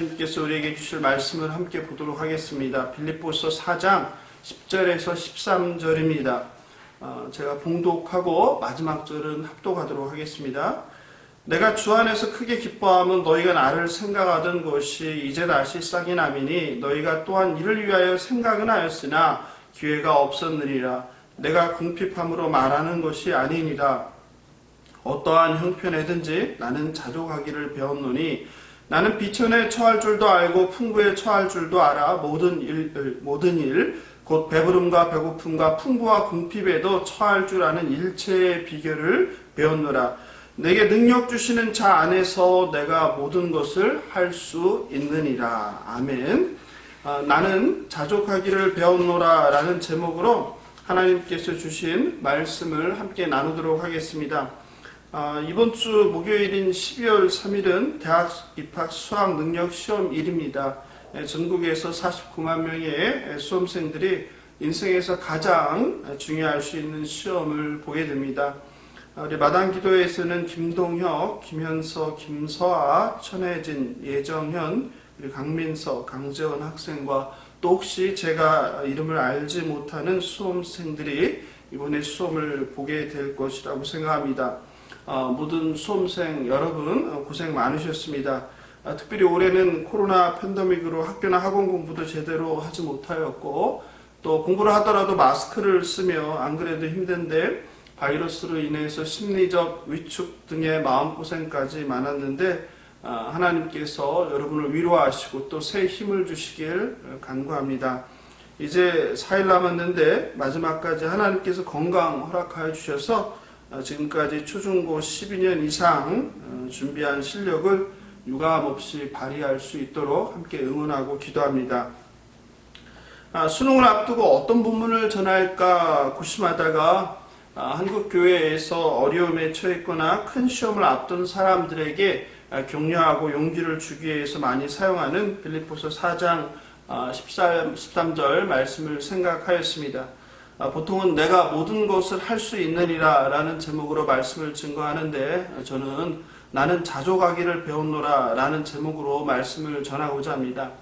하나님께서 우리에게 주실 말씀을 함께 보도록 하겠습니다. 빌립보서 4장 10절에서 13절입니다. 제가 봉독하고 마지막 절은 합독하도록 하겠습니다. 내가 주 안에서 크게 기뻐함은 너희가 나를 생각하던 것이 이제 다시 싹이 나미니 너희가 또한 이를 위하여 생각은 하였으나 기회가 없었느니라. 내가 궁핍함으로 말하는 것이 아니니라. 어떠한 형편에든지 나는 자족하기를 배웠노니 나는 비천에 처할 줄도 알고 풍부에 처할 줄도 알아. 모든 일 곧 배부름과 배고픔과 풍부와 궁핍에도 처할 줄 아는 일체의 비결을 배웠노라. 내게 능력 주시는 자 안에서 내가 모든 것을 할 수 있느니라. 아멘. 나는 자족하기를 배웠노라 라는 제목으로 하나님께서 주신 말씀을 함께 나누도록 하겠습니다. 이번 주 목요일인 12월 3일은 대학 입학 수학 능력 시험일입니다. 전국에서 49만 명의 수험생들이 인생에서 가장 중요할 수 있는 시험을 보게 됩니다. 우리 마당기도에서는 김동혁, 김현서, 김서아, 천혜진, 예정현, 그리고 강민서, 강재원 학생과 또 혹시 제가 이름을 알지 못하는 수험생들이 이번에 시험을 보게 될 것이라고 생각합니다. 모든 수험생 여러분 고생 많으셨습니다. 특별히 올해는 코로나 팬데믹으로 학교나 학원 공부도 제대로 하지 못하였고 또 공부를 하더라도 마스크를 쓰며 안 그래도 힘든데 바이러스로 인해서 심리적 위축 등의 마음고생까지 많았는데 하나님께서 여러분을 위로하시고 또 새 힘을 주시길 간구합니다. 이제 4일 남았는데 마지막까지 하나님께서 건강 허락하여 주셔서 지금까지 초중고 12년 이상 준비한 실력을 유감 없이 발휘할 수 있도록 함께 응원하고 기도합니다. 수능을 앞두고 어떤 본문을 전할까 고심하다가 한국교회에서 어려움에 처했거나 큰 시험을 앞둔 사람들에게 격려하고 용기를 주기 위해서 많이 사용하는 빌립보서 4장 13절 말씀을 생각하였습니다. 보통은 내가 모든 것을 할 수 있느니라 라는 제목으로 말씀을 증거하는데 저는 나는 자족하기를 배웠노라 라는 제목으로 말씀을 전하고자 합니다.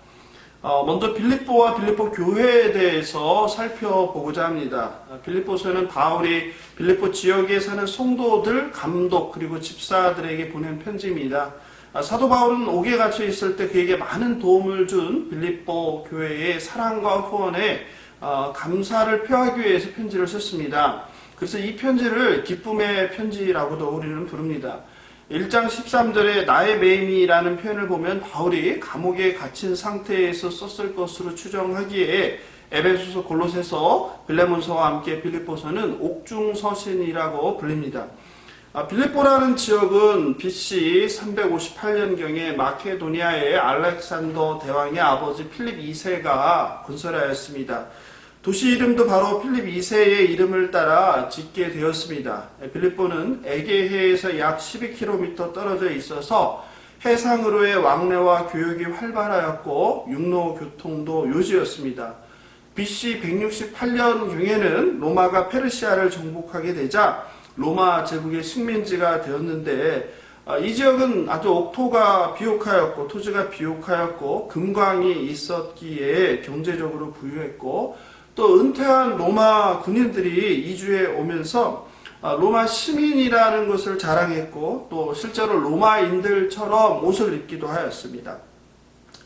먼저 빌립보와 빌립보 교회에 대해서 살펴보고자 합니다. 빌립보서는 바울이 빌립보 지역에 사는 성도들, 감독 그리고 집사들에게 보낸 편지입니다. 사도 바울은 옥에 갇혀 있을 때 그에게 많은 도움을 준 빌립보 교회의 사랑과 후원에 감사를 표하기 위해서 편지를 썼습니다. 그래서 이 편지를 기쁨의 편지라고도 우리는 부릅니다. 1장 13절에 나의 매임이라는 표현을 보면 바울이 감옥에 갇힌 상태에서 썼을 것으로 추정하기에 에베소서, 골로새서, 빌레몬서와 함께 빌립보서는 옥중서신이라고 불립니다. 빌립보라는 지역은 BC 358년경에 마케도니아의 알렉산더 대왕의 아버지 필립 2세가 건설하였습니다. 도시 이름도 바로 필립 2세의 이름을 따라 짓게 되었습니다. 빌립보는 에게해에서 약 12km 떨어져 있어서 해상으로의 왕래와 교역이 활발하였고 육로 교통도 요지였습니다. BC 168년경에는 로마가 페르시아를 정복하게 되자 로마 제국의 식민지가 되었는데 이 지역은 아주 옥토가 비옥하였고 토지가 비옥하였고 금광이 있었기에 경제적으로 부유했고 또 은퇴한 로마 군인들이 이주해 오면서 로마 시민이라는 것을 자랑했고 또 실제로 로마인들처럼 옷을 입기도 하였습니다.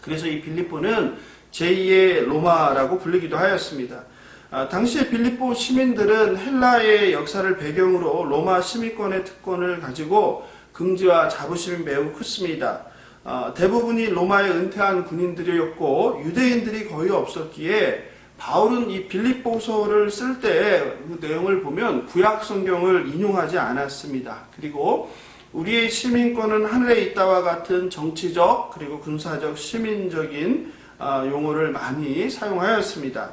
그래서 이 빌립보는 제2의 로마라고 불리기도 하였습니다. 당시에 빌립보 시민들은 헬라의 역사를 배경으로 로마 시민권의 특권을 가지고 긍지와 자부심이 매우 컸습니다. 대부분이 로마에 은퇴한 군인들이었고 유대인들이 거의 없었기에 바울은 이 빌립보서를 쓸 때 그 내용을 보면 구약 성경을 인용하지 않았습니다. 그리고 우리의 시민권은 하늘에 있다와 같은 정치적 그리고 군사적 시민적인 용어를 많이 사용하였습니다.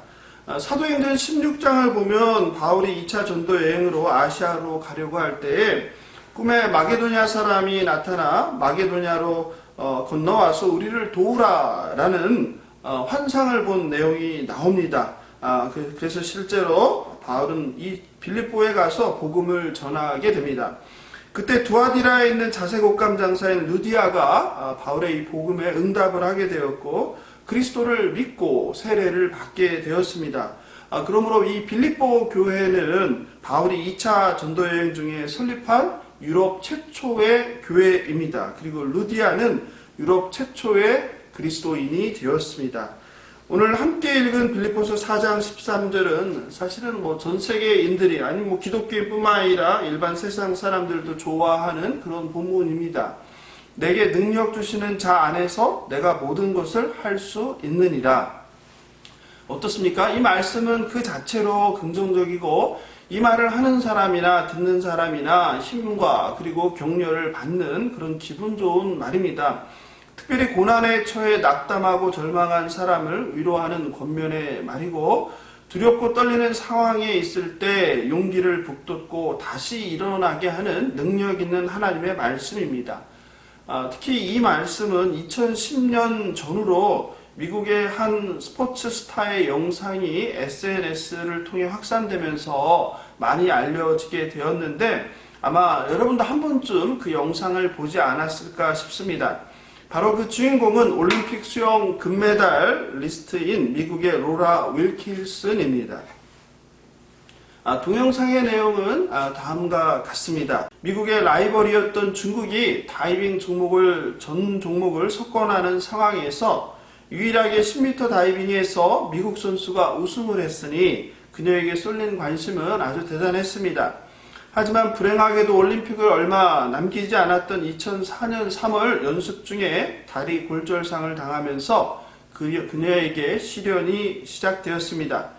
사도행전 16장을 보면 바울이 2차 전도 여행으로 아시아로 가려고 할 때에 꿈에 마게도냐 사람이 나타나 마게도냐로 건너와서 우리를 도우라라는 환상을 본 내용이 나옵니다. 그래서 실제로 바울은 이 빌립보에 가서 복음을 전하게 됩니다. 그때 두아디라에 있는 자색 옷감 장사인 루디아가 바울의 이 복음에 응답을 하게 되었고 그리스도를 믿고 세례를 받게 되었습니다. 그러므로 이 빌립보 교회는 바울이 2차 전도여행 중에 설립한 유럽 최초의 교회입니다. 그리고 루디아는 유럽 최초의 그리스도인이 되었습니다. 오늘 함께 읽은 빌립보서 4장 13절은 사실은 전 세계인들이 아니면 기독교인뿐만 아니라 일반 세상 사람들도 좋아하는 그런 본문입니다. 내게 능력 주시는 자 안에서 내가 모든 것을 할 수 있느니라. 어떻습니까? 이 말씀은 그 자체로 긍정적이고 이 말을 하는 사람이나 듣는 사람이나 힘과 그리고 격려를 받는 그런 기분 좋은 말입니다. 특별히 고난에 처해 낙담하고 절망한 사람을 위로하는 권면의 말이고 두렵고 떨리는 상황에 있을 때 용기를 북돋고 다시 일어나게 하는 능력 있는 하나님의 말씀입니다. 특히 이 말씀은 2010년 전후로 미국의 한 스포츠 스타의 영상이 SNS를 통해 확산되면서 많이 알려지게 되었는데 아마 여러분도 한 번쯤 그 영상을 보지 않았을까 싶습니다. 바로 그 주인공은 올림픽 수영 금메달 리스트인 미국의 로라 윌킨슨입니다. 동영상의 내용은 다음과 같습니다. 미국의 라이벌이었던 중국이 다이빙 전 종목을 석권하는 상황에서 유일하게 10m 다이빙에서 미국 선수가 우승을 했으니 그녀에게 쏠린 관심은 아주 대단했습니다. 하지만 불행하게도 올림픽을 얼마 남기지 않았던 2004년 3월 연습 중에 다리 골절상을 당하면서 그녀에게 시련이 시작되었습니다.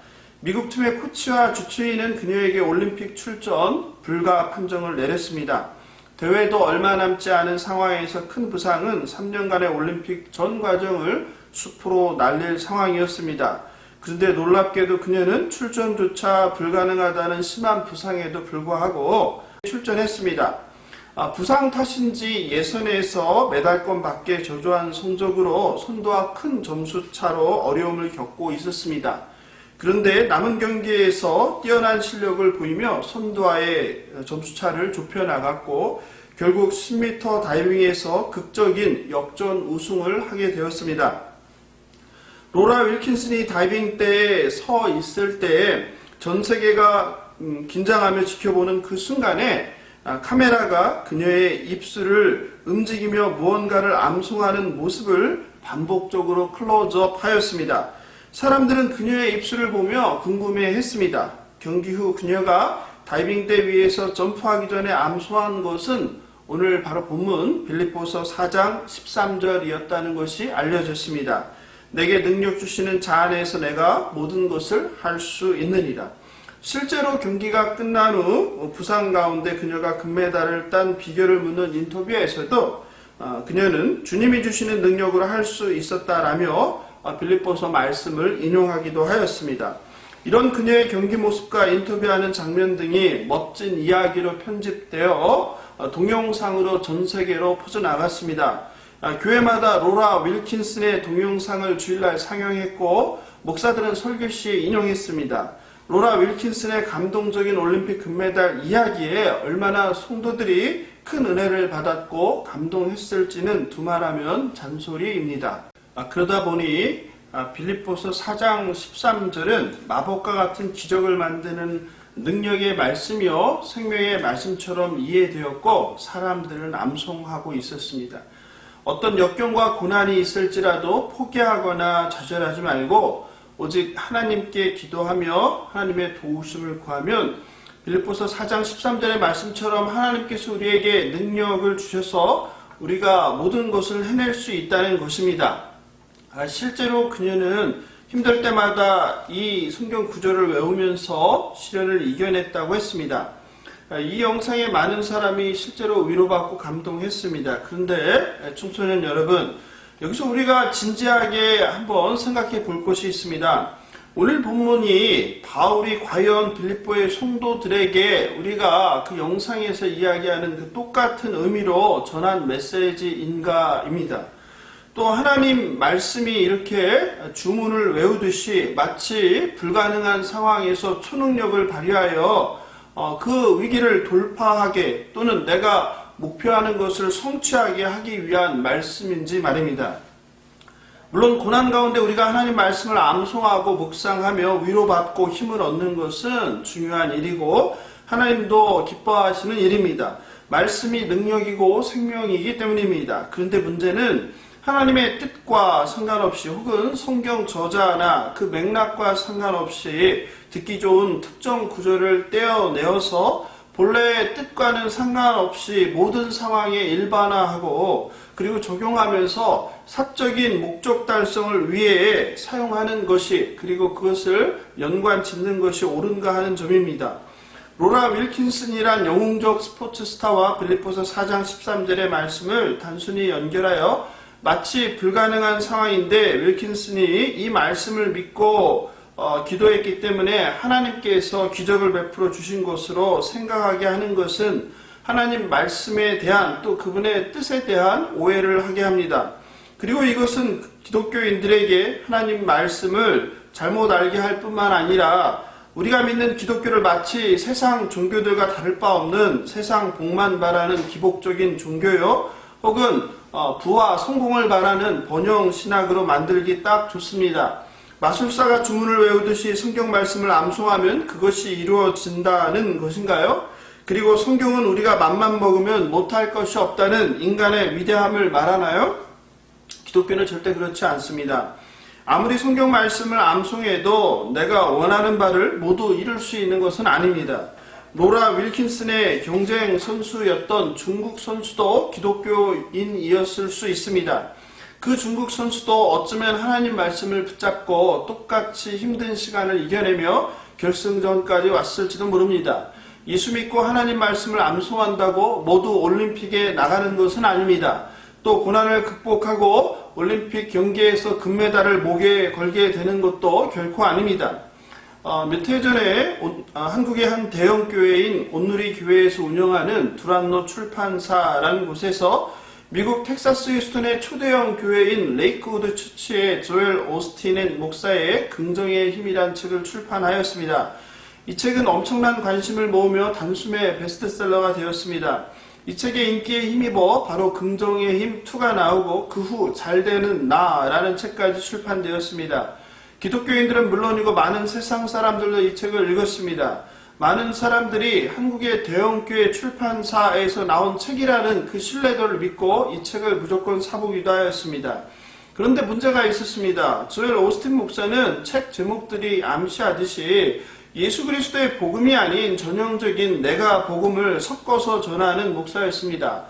미국 팀의 코치와 주치의는 그녀에게 올림픽 출전 불가 판정을 내렸습니다. 대회도 얼마 남지 않은 상황에서 큰 부상은 3년간의 올림픽 전 과정을 숲으로 날릴 상황이었습니다. 그런데 놀랍게도 그녀는 출전조차 불가능하다는 심한 부상에도 불구하고 출전했습니다. 부상 탓인지 예선에서 메달권 밖에 저조한 성적으로 선두와 큰 점수차로 어려움을 겪고 있었습니다. 그런데 남은 경기에서 뛰어난 실력을 보이며 선두와의 점수차를 좁혀나갔고 결국 10m 다이빙에서 극적인 역전 우승을 하게 되었습니다. 로라 윌킨슨이 다이빙 때에 서 있을 때 전 세계가 긴장하며 지켜보는 그 순간에 카메라가 그녀의 입술을 움직이며 무언가를 암송하는 모습을 반복적으로 클로즈업 하였습니다. 사람들은 그녀의 입술을 보며 궁금해했습니다. 경기 후 그녀가 다이빙대 위에서 점프하기 전에 암송한 것은 오늘 바로 본문 빌립보서 4장 13절이었다는 것이 알려졌습니다. 내게 능력 주시는 자 안에서 내가 모든 것을 할 수 있느니라. 실제로 경기가 끝난 후 부상 가운데 그녀가 금메달을 딴 비결을 묻는 인터뷰에서도 그녀는 주님이 주시는 능력으로 할 수 있었다라며 빌립보서 말씀을 인용하기도 하였습니다. 이런 그녀의 경기 모습과 인터뷰하는 장면 등이 멋진 이야기로 편집되어 동영상으로 전 세계로 퍼져나갔습니다. 교회마다 로라 윌킨슨의 동영상을 주일날 상영했고 목사들은 설교 시에 인용했습니다. 로라 윌킨슨의 감동적인 올림픽 금메달 이야기에 얼마나 성도들이 큰 은혜를 받았고 감동했을지는 두말하면 잔소리입니다. 그러다 보니 빌립보서 4장 13절은 마법과 같은 기적을 만드는 능력의 말씀이요 생명의 말씀처럼 이해되었고 사람들은 암송하고 있었습니다. 어떤 역경과 고난이 있을지라도 포기하거나 좌절하지 말고 오직 하나님께 기도하며 하나님의 도우심을 구하면 빌립보서 4장 13절의 말씀처럼 하나님께서 우리에게 능력을 주셔서 우리가 모든 것을 해낼 수 있다는 것입니다. 실제로 그녀는 힘들 때마다 이 성경 구절을 외우면서 시련을 이겨냈다고 했습니다. 이 영상에 많은 사람이 실제로 위로받고 감동했습니다. 그런데 청소년 여러분, 여기서 우리가 진지하게 한번 생각해 볼 것이 있습니다. 오늘 본문이 바울이 과연 빌립보의 성도들에게 우리가 그 영상에서 이야기하는 그 똑같은 의미로 전한 메시지인가입니다. 또 하나님 말씀이 이렇게 주문을 외우듯이 마치 불가능한 상황에서 초능력을 발휘하여 그 위기를 돌파하게 또는 내가 목표하는 것을 성취하게 하기 위한 말씀인지 말입니다. 물론 고난 가운데 우리가 하나님 말씀을 암송하고 묵상하며 위로받고 힘을 얻는 것은 중요한 일이고 하나님도 기뻐하시는 일입니다. 말씀이 능력이고 생명이기 때문입니다. 그런데 문제는 하나님의 뜻과 상관없이 혹은 성경 저자나 그 맥락과 상관없이 듣기 좋은 특정 구절을 떼어내어서 본래의 뜻과는 상관없이 모든 상황에 일반화하고 그리고 적용하면서 사적인 목적 달성을 위해 사용하는 것이 그리고 그것을 연관 짓는 것이 옳은가 하는 점입니다. 로라 윌킨슨이란 영웅적 스포츠 스타와 빌립보서 4장 13절의 말씀을 단순히 연결하여 마치 불가능한 상황인데 윌킨슨이 이 말씀을 믿고 기도했기 때문에 하나님께서 기적을 베풀어 주신 것으로 생각하게 하는 것은 하나님 말씀에 대한 또 그분의 뜻에 대한 오해를 하게 합니다. 그리고 이것은 기독교인들에게 하나님 말씀을 잘못 알게 할 뿐만 아니라 우리가 믿는 기독교를 마치 세상 종교들과 다를 바 없는 세상 복만 바라는 기복적인 종교요 혹은 부와 성공을 바라는 번영 신학으로 만들기 딱 좋습니다. 마술사가 주문을 외우듯이 성경 말씀을 암송하면 그것이 이루어진다는 것인가요? 그리고 성경은 우리가 맘만 먹으면 못할 것이 없다는 인간의 위대함을 말하나요? 기독교는 절대 그렇지 않습니다. 아무리 성경 말씀을 암송해도 내가 원하는 바를 모두 이룰 수 있는 것은 아닙니다. 로라 윌킨슨의 경쟁 선수였던 중국 선수도 기독교인이었을 수 있습니다. 그 중국 선수도 어쩌면 하나님 말씀을 붙잡고 똑같이 힘든 시간을 이겨내며 결승전까지 왔을지도 모릅니다. 예수 믿고 하나님 말씀을 암송한다고 모두 올림픽에 나가는 것은 아닙니다. 또 고난을 극복하고 올림픽 경기에서 금메달을 목에 걸게 되는 것도 결코 아닙니다. 몇 해 전에 한국의 한 대형 교회인 온누리 교회에서 운영하는 두란노 출판사라는 곳에서 미국 텍사스 휴스턴의 초대형 교회인 레이크우드 처치의 조엘 오스틴 목사의 긍정의 힘이란 책을 출판하였습니다. 이 책은 엄청난 관심을 모으며 단숨에 베스트셀러가 되었습니다. 이 책의 인기에 힘입어 바로 긍정의 힘 2가 나오고 그 후 잘되는 나라는 책까지 출판되었습니다. 기독교인들은 물론이고 많은 세상 사람들도 이 책을 읽었습니다. 많은 사람들이 한국의 대형교회 출판사에서 나온 책이라는 그 신뢰도를 믿고 이 책을 무조건 사보기도 하였습니다. 그런데 문제가 있었습니다. 조엘 오스틴 목사는 책 제목들이 암시하듯이 예수 그리스도의 복음이 아닌 전형적인 내가 복음을 섞어서 전하는 목사였습니다.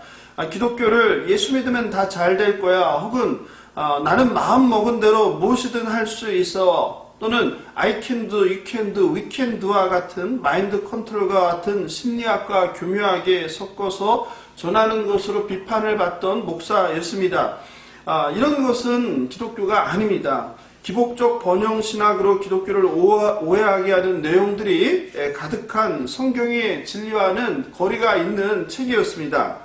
기독교를 예수 믿으면 다 잘 될 거야 혹은 나는 마음 먹은 대로 무엇이든 할 수 있어 또는 I can do, you can do, we can do와 같은 마인드 컨트롤과 같은 심리학과 교묘하게 섞어서 전하는 것으로 비판을 받던 목사였습니다. 이런 것은 기독교가 아닙니다. 기복적 번영신학으로 기독교를 오해하게 하는 내용들이 가득한 성경의 진리와는 거리가 있는 책이었습니다.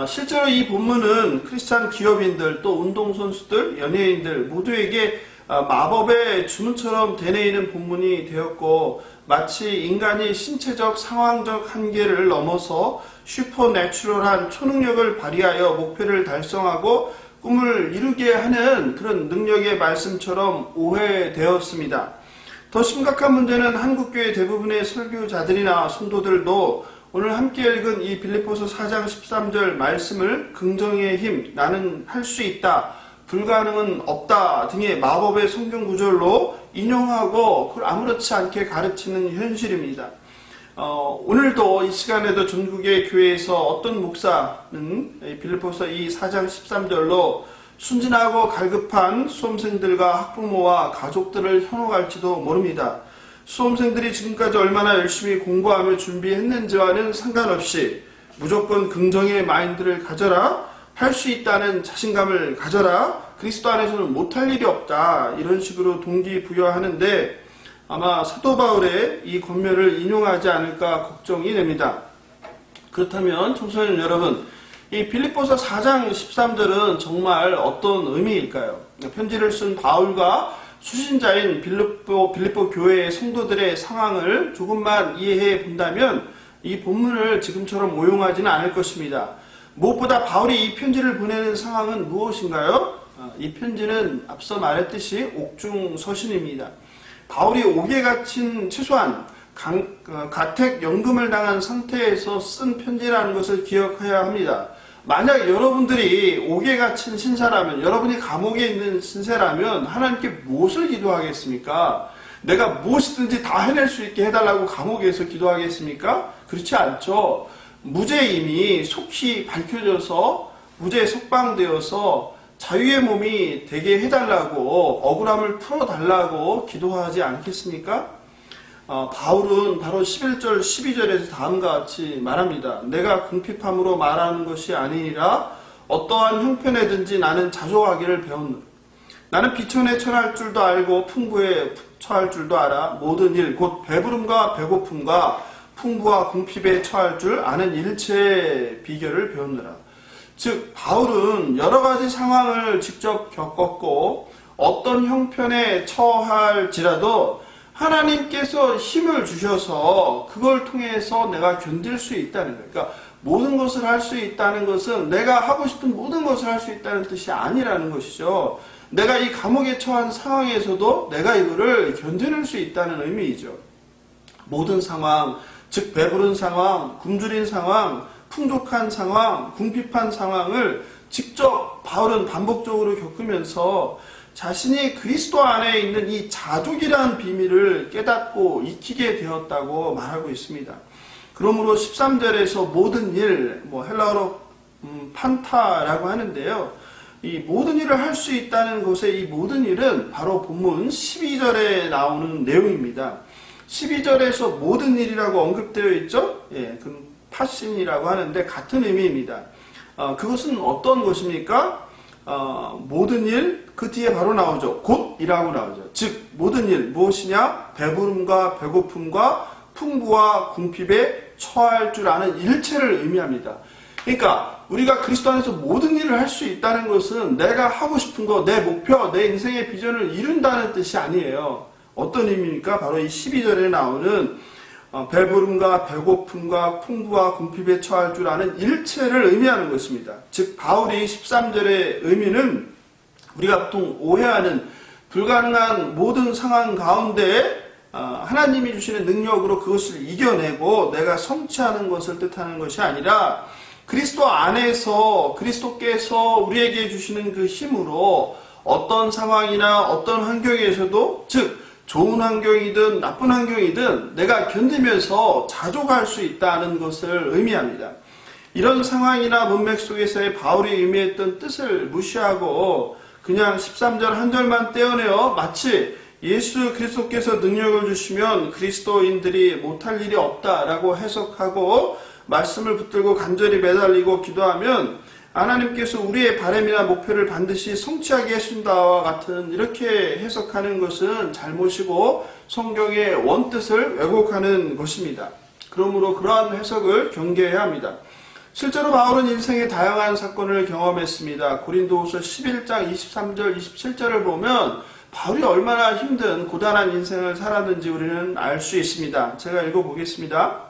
실제로 이 본문은 크리스찬 기업인들 또 운동선수들, 연예인들 모두에게 마법의 주문처럼 되뇌이는 본문이 되었고 마치 인간이 신체적 상황적 한계를 넘어서 슈퍼내추럴한 초능력을 발휘하여 목표를 달성하고 꿈을 이루게 하는 그런 능력의 말씀처럼 오해되었습니다. 더 심각한 문제는 한국교회 대부분의 설교자들이나 성도들도 오늘 함께 읽은 이 빌립보서 4장 13절 말씀을 긍정의 힘, 나는 할 수 있다, 불가능은 없다 등의 마법의 성경 구절로 인용하고 그걸 아무렇지 않게 가르치는 현실입니다. 오늘도 이 시간에도 전국의 교회에서 어떤 목사는 빌립보서 이 4장 13절로 순진하고 갈급한 수험생들과 학부모와 가족들을 현혹할지도 모릅니다. 수험생들이 지금까지 얼마나 열심히 공부하며 준비했는지와는 상관없이 무조건 긍정의 마인드를 가져라, 할 수 있다는 자신감을 가져라, 그리스도 안에서는 못할 일이 없다, 이런 식으로 동기부여하는데 아마 사도 바울의 이 권면을 인용하지 않을까 걱정이 됩니다. 그렇다면 청소년 여러분, 이 빌립보서 4장 13절은 정말 어떤 의미일까요? 편지를 쓴 바울과 수신자인 빌립보 교회의 성도들의 상황을 조금만 이해해 본다면 이 본문을 지금처럼 오용하지는 않을 것입니다. 무엇보다 바울이 이 편지를 보내는 상황은 무엇인가요? 이 편지는 앞서 말했듯이 옥중서신입니다. 바울이 옥에 갇힌 최소한 가택연금을 당한 상태에서 쓴 편지라는 것을 기억해야 합니다. 만약 여러분들이 옥에 갇힌 신사라면, 여러분이 감옥에 있는 신세라면 하나님께 무엇을 기도하겠습니까? 내가 무엇이든지 다 해낼 수 있게 해달라고 감옥에서 기도하겠습니까? 그렇지 않죠. 무죄임이 속히 밝혀져서 무죄에 석방되어서 자유의 몸이 되게 해달라고, 억울함을 풀어달라고 기도하지 않겠습니까? 바울은 바로 11절 12절에서 다음과 같이 말합니다. 내가 궁핍함으로 말하는 것이 아니니라 어떠한 형편에든지 나는 자족하기를 배웠노라. 나는 비천에 처할 줄도 알고 풍부에 처할 줄도 알아. 모든 일 곧 배부름과 배고픔과 풍부와 궁핍에 처할 줄 아는 일체의 비결을 배웠노라. 즉 바울은 여러 가지 상황을 직접 겪었고 어떤 형편에 처할지라도 하나님께서 힘을 주셔서 그걸 통해서 내가 견딜 수 있다는 거예요. 그러니까 모든 것을 할 수 있다는 것은 내가 하고 싶은 모든 것을 할 수 있다는 뜻이 아니라는 것이죠. 내가 이 감옥에 처한 상황에서도 내가 이거를 견뎌낼 수 있다는 의미이죠. 모든 상황, 즉 배부른 상황, 굶주린 상황, 풍족한 상황, 궁핍한 상황을 직접 바울은 반복적으로 겪으면서 자신이 그리스도 안에 있는 이 자족이라는 비밀을 깨닫고 익히게 되었다고 말하고 있습니다. 그러므로 13절에서 모든 일, 헬라어로 판타라고 하는데요. 이 모든 일을 할 수 있다는 것의 이 모든 일은 바로 본문 12절에 나오는 내용입니다. 12절에서 모든 일이라고 언급되어 있죠. 그 파신이라고 하는데 같은 의미입니다. 그것은 어떤 것입니까? 모든 일, 그 뒤에 바로 나오죠. 곧이라고 나오죠. 즉 모든 일 무엇이냐? 배부름과 배고픔과 풍부와 궁핍에 처할 줄 아는 일체를 의미합니다. 그러니까 우리가 그리스도 안에서 모든 일을 할 수 있다는 것은 내가 하고 싶은 거, 내 목표, 내 인생의 비전을 이룬다는 뜻이 아니에요. 어떤 의미입니까? 바로 이 12절에 나오는 배부름과 배고픔과 풍부와 궁핍에 처할 줄 아는 일체를 의미하는 것입니다. 즉 바울이 13절의 의미는 우리가 보통 오해하는 불가능한 모든 상황 가운데 하나님이 주시는 능력으로 그것을 이겨내고 내가 성취하는 것을 뜻하는 것이 아니라 그리스도 안에서 그리스도께서 우리에게 주시는 그 힘으로 어떤 상황이나 어떤 환경에서도 즉 좋은 환경이든 나쁜 환경이든 내가 견디면서 자족할 수 있다는 것을 의미합니다. 이런 상황이나 문맥 속에서의 바울이 의미했던 뜻을 무시하고 그냥 13절 한 절만 떼어내어 마치 예수 그리스도께서 능력을 주시면 그리스도인들이 못할 일이 없다라고 해석하고 말씀을 붙들고 간절히 매달리고 기도하면 하나님께서 우리의 바람이나 목표를 반드시 성취하게 해준다와 같은 이렇게 해석하는 것은 잘못이고 성경의 원뜻을 왜곡하는 것입니다. 그러므로 그러한 해석을 경계해야 합니다. 실제로 바울은 인생의 다양한 사건을 경험했습니다. 고린도후서 11장 23절 27절을 보면 바울이 얼마나 힘든 고단한 인생을 살았는지 우리는 알 수 있습니다. 제가 읽어보겠습니다.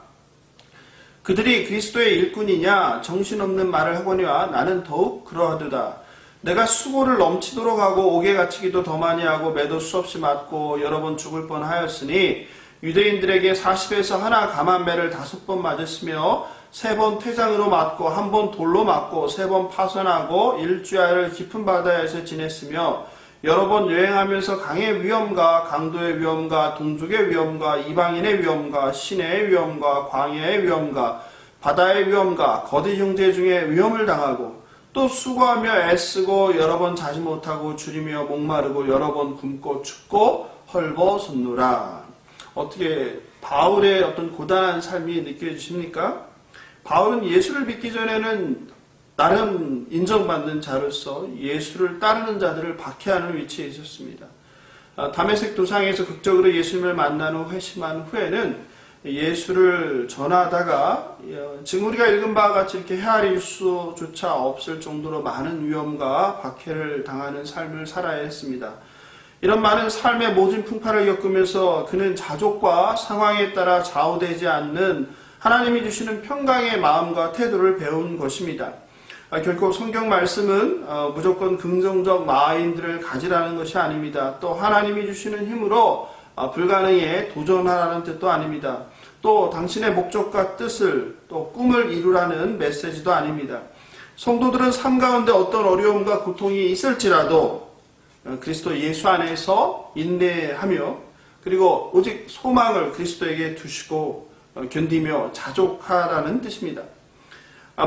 그들이 그리스도의 일꾼이냐 정신없는 말을 하거니와 나는 더욱 그러하도다. 내가 수고를 넘치도록 하고 옥에 갇히기도 더 많이 하고 매도 수없이 맞고 여러 번 죽을 뻔하였으니 유대인들에게 40에서 하나 감한 매를 5번 맞았으며 3번 퇴장으로 맞고 1번 돌로 맞고 3번 파선하고 일주야를 깊은 바다에서 지냈으며 여러 번 여행하면서 강의 위험과 강도의 위험과 동족의 위험과 이방인의 위험과 시내의 위험과 광야의 위험과 바다의 위험과 거대 형제 중에 위험을 당하고 또 수고하며 애쓰고 여러 번 자지 못하고 줄이며 목마르고 여러 번 굶고 춥고 헐벗었노라. 어떻게 바울의 어떤 고단한 삶이 느껴지십니까? 바울은 예수를 믿기 전에는 나름 인정받는 자로서 예수를 따르는 자들을 박해하는 위치에 있었습니다. 다메섹 도상에서 극적으로 예수님을 만난 후 회심한 후에는 예수를 전하다가 지금 우리가 읽은 바와 같이 이렇게 헤아릴 수조차 없을 정도로 많은 위험과 박해를 당하는 삶을 살아야 했습니다. 이런 많은 삶의 모든 풍파를 겪으면서 그는 자족과 상황에 따라 좌우되지 않는 하나님이 주시는 평강의 마음과 태도를 배운 것입니다. 결코 성경 말씀은 무조건 긍정적 마인드를 가지라는 것이 아닙니다. 또 하나님이 주시는 힘으로 불가능에 도전하라는 뜻도 아닙니다. 또 당신의 목적과 뜻을 또 꿈을 이루라는 메시지도 아닙니다. 성도들은 삶 가운데 어떤 어려움과 고통이 있을지라도 그리스도 예수 안에서 인내하며 그리고 오직 소망을 그리스도에게 두시고 견디며 자족하라는 뜻입니다.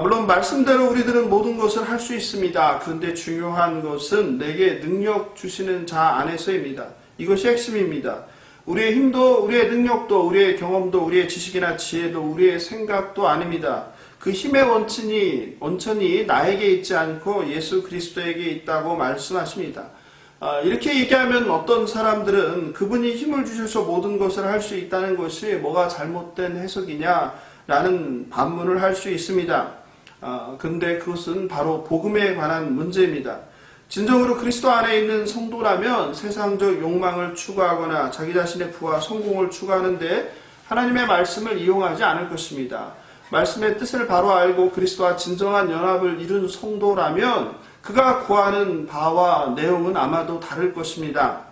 물론 말씀대로 우리들은 모든 것을 할 수 있습니다. 그런데 중요한 것은 내게 능력 주시는 자 안에서입니다. 이것이 핵심입니다. 우리의 힘도 우리의 능력도 우리의 경험도 우리의 지식이나 지혜도 우리의 생각도 아닙니다. 그 힘의 원천이 나에게 있지 않고 예수 그리스도에게 있다고 말씀하십니다. 이렇게 얘기하면 어떤 사람들은 그분이 힘을 주셔서 모든 것을 할 수 있다는 것이 뭐가 잘못된 해석이냐라는 반문을 할 수 있습니다. 그런데 그것은 바로 복음에 관한 문제입니다. 진정으로 그리스도 안에 있는 성도라면 세상적 욕망을 추구하거나 자기 자신의 부와 성공을 추구하는데 하나님의 말씀을 이용하지 않을 것입니다. 말씀의 뜻을 바로 알고 그리스도와 진정한 연합을 이룬 성도라면 그가 구하는 바와 내용은 아마도 다를 것입니다.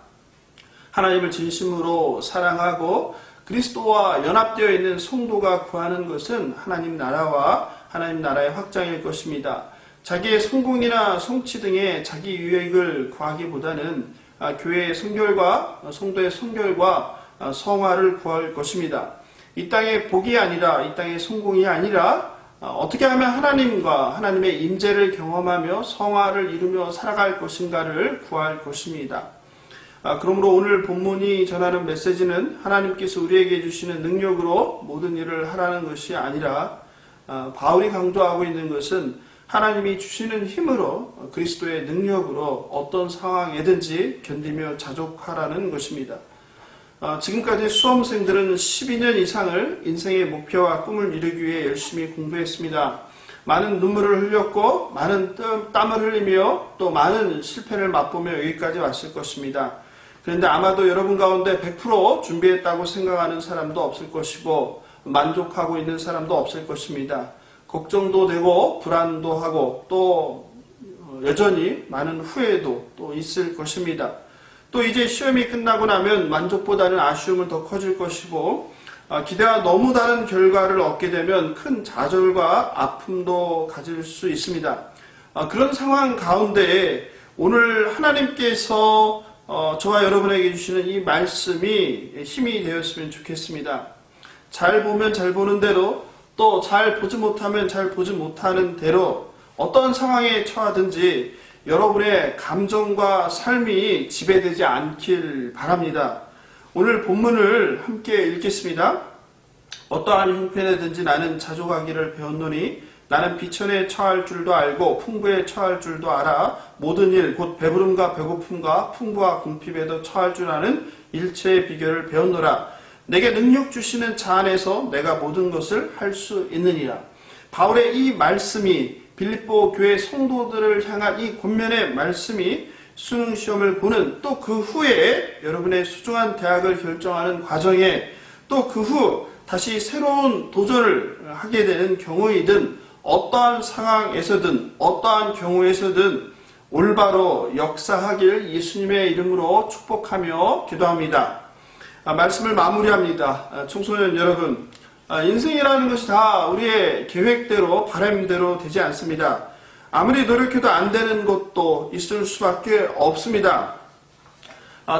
하나님을 진심으로 사랑하고 그리스도와 연합되어 있는 성도가 구하는 것은 하나님 나라와 하나님 나라의 확장일 것입니다. 자기의 성공이나 성취 등의 자기 유익을 구하기보다는 교회의 성결과 성도의 성결과 성화를 구할 것입니다. 이 땅의 복이 아니라 이 땅의 성공이 아니라 어떻게 하면 하나님과 하나님의 임재를 경험하며 성화를 이루며 살아갈 것인가를 구할 것입니다. 그러므로 오늘 본문이 전하는 메시지는 하나님께서 우리에게 주시는 능력으로 모든 일을 하라는 것이 아니라 바울이 강조하고 있는 것은 하나님이 주시는 힘으로 그리스도의 능력으로 어떤 상황에든지 견디며 자족하라는 것입니다. 지금까지 수험생들은 12년 이상을 인생의 목표와 꿈을 이루기 위해 열심히 공부했습니다. 많은 눈물을 흘렸고 많은 땀을 흘리며 또 많은 실패를 맛보며 여기까지 왔을 것입니다. 그런데 아마도 여러분 가운데 100% 준비했다고 생각하는 사람도 없을 것이고 만족하고 있는 사람도 없을 것입니다. 걱정도 되고 불안도 하고 또 여전히 많은 후회도 또 있을 것입니다. 또 이제 시험이 끝나고 나면 만족보다는 아쉬움은 더 커질 것이고 기대와 너무 다른 결과를 얻게 되면 큰 좌절과 아픔도 가질 수 있습니다. 그런 상황 가운데 오늘 하나님께서 저와 여러분에게 주시는 이 말씀이 힘이 되었으면 좋겠습니다. 잘 보면 잘 보는 대로 또 잘 보지 못하면 잘 보지 못하는 대로 어떤 상황에 처하든지 여러분의 감정과 삶이 지배되지 않길 바랍니다. 오늘 본문을 함께 읽겠습니다. 어떠한 형편에든지 나는 자족하기를 배웠노니 나는 비천에 처할 줄도 알고 풍부에 처할 줄도 알아 모든 일 곧 배부름과 배고픔과 풍부와 궁핍에도 처할 줄 아는 일체의 비결을 배웠노라. 내게 능력 주시는 자 안에서 내가 모든 것을 할 수 있느니라. 바울의 이 말씀이 빌립보 교회 성도들을 향한 이 권면의 말씀이 수능 시험을 보는 또 그 후에 여러분의 소중한 대학을 결정하는 과정에 또 그 후 다시 새로운 도전을 하게 되는 경우이든 어떠한 상황에서든 어떠한 경우에서든 올바로 역사하길 예수님의 이름으로 축복하며 기도합니다. 말씀을 마무리합니다. 청소년 여러분, 인생이라는 것이 다 우리의 계획대로 바람대로 되지 않습니다. 아무리 노력해도 안 되는 것도 있을 수밖에 없습니다.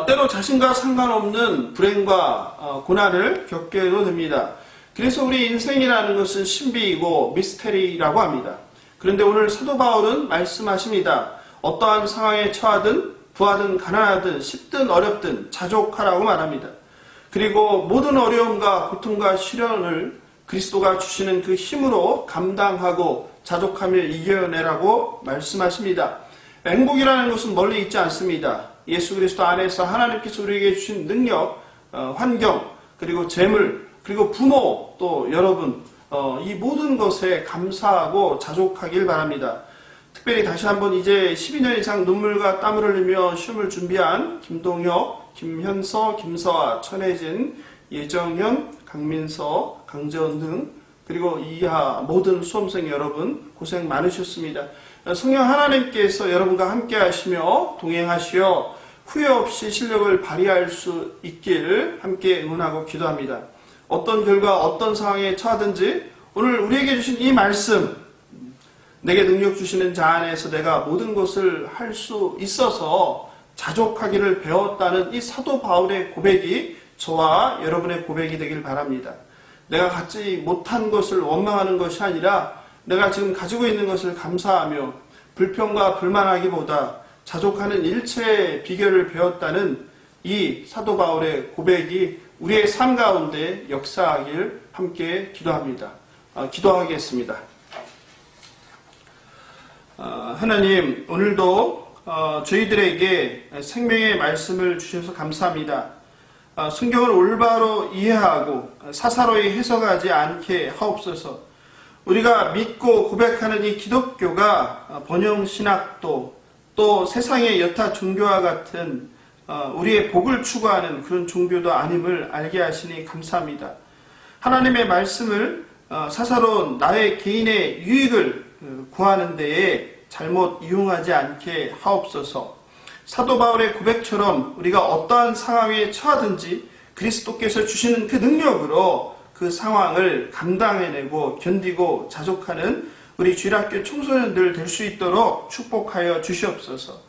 때로 자신과 상관없는 불행과 고난을 겪게도 됩니다. 그래서 우리 인생이라는 것은 신비이고 미스테리라고 합니다. 그런데 오늘 사도 바울은 말씀하십니다. 어떠한 상황에 처하든 부하든 가난하든 쉽든 어렵든 자족하라고 말합니다. 그리고 모든 어려움과 고통과 시련을 그리스도가 주시는 그 힘으로 감당하고 자족하며 이겨내라고 말씀하십니다. 행복이라는 것은 멀리 있지 않습니다. 예수 그리스도 안에서 하나님께서 우리에게 주신 능력, 환경, 그리고 재물, 그리고 부모, 또 여러분, 이 모든 것에 감사하고 자족하길 바랍니다. 특별히 다시 한번 이제 12년 이상 눈물과 땀을 흘리며 시험을 준비한 김동혁, 김현서, 김서아, 천혜진, 예정현, 강민서, 강재원 등 그리고 이하 모든 수험생 여러분 고생 많으셨습니다. 성령 하나님께서 여러분과 함께 하시며 동행하시어 후회 없이 실력을 발휘할 수 있기를 함께 응원하고 기도합니다. 어떤 결과, 어떤 상황에 처하든지 오늘 우리에게 주신 이 말씀, 내게 능력 주시는 자 안에서 내가 모든 것을 할 수 있어서 자족하기를 배웠다는 이 사도 바울의 고백이 저와 여러분의 고백이 되길 바랍니다. 내가 갖지 못한 것을 원망하는 것이 아니라 내가 지금 가지고 있는 것을 감사하며 불평과 불만하기보다 자족하는 일체의 비결을 배웠다는 이 사도 바울의 고백이 우리의 삶 가운데 역사하길 함께 기도합니다. 기도하겠습니다. 하나님, 오늘도 저희들에게 생명의 말씀을 주셔서 감사합니다. 성경을 올바로 이해하고 사사로이 해석하지 않게 하옵소서. 우리가 믿고 고백하는 이 기독교가 번영신학도 또 세상의 여타 종교와 같은 우리의 복을 추구하는 그런 종교도 아님을 알게 하시니 감사합니다. 하나님의 말씀을 사사로운 나의 개인의 유익을 구하는 데에 잘못 이용하지 않게 하옵소서. 사도 바울의 고백처럼 우리가 어떠한 상황에 처하든지 그리스도께서 주시는 그 능력으로 그 상황을 감당해내고 견디고 자족하는 우리 주일학교 청소년들 될 수 있도록 축복하여 주시옵소서.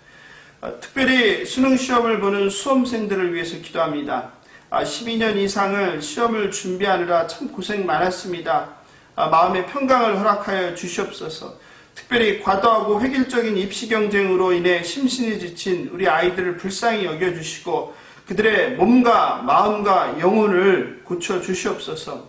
특별히 수능시험을 보는 수험생들을 위해서 기도합니다. 12년 이상을 시험을 준비하느라 참 고생 많았습니다. 마음의 평강을 허락하여 주시옵소서. 특별히 과도하고 획일적인 입시 경쟁으로 인해 심신이 지친 우리 아이들을 불쌍히 여겨주시고 그들의 몸과 마음과 영혼을 고쳐 주시옵소서.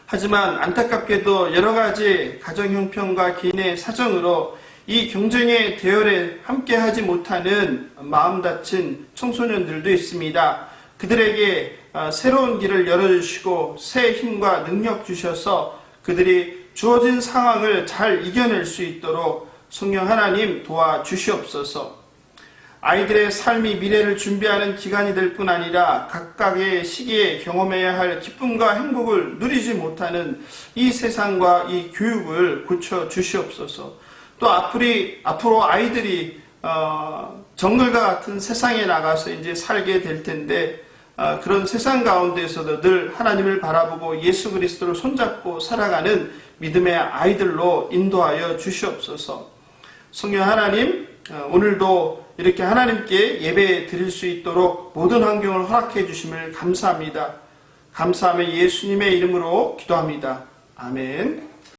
하지만 안타깝게도 여러 가지 가정 형편과 개인의 사정으로 이 경쟁의 대열에 함께하지 못하는 마음 다친 청소년들도 있습니다. 그들에게 새로운 길을 열어주시고 새 힘과 능력 주셔서 그들이 주어진 상황을 잘 이겨낼 수 있도록 성령 하나님 도와주시옵소서. 아이들의 삶이 미래를 준비하는 기간이 될 뿐 아니라 각각의 시기에 경험해야 할 기쁨과 행복을 누리지 못하는 이 세상과 이 교육을 고쳐 주시옵소서. 또 앞으로 아이들이 정글과 같은 세상에 나가서 이제 살게 될 텐데 그런 세상 가운데에서도 늘 하나님을 바라보고 예수 그리스도를 손잡고 살아가는 믿음의 아이들로 인도하여 주시옵소서. 성령 하나님, 오늘도 이렇게 하나님께 예배 드릴 수 있도록 모든 환경을 허락해 주심을 감사합니다. 감사하며 예수님의 이름으로 기도합니다. 아멘.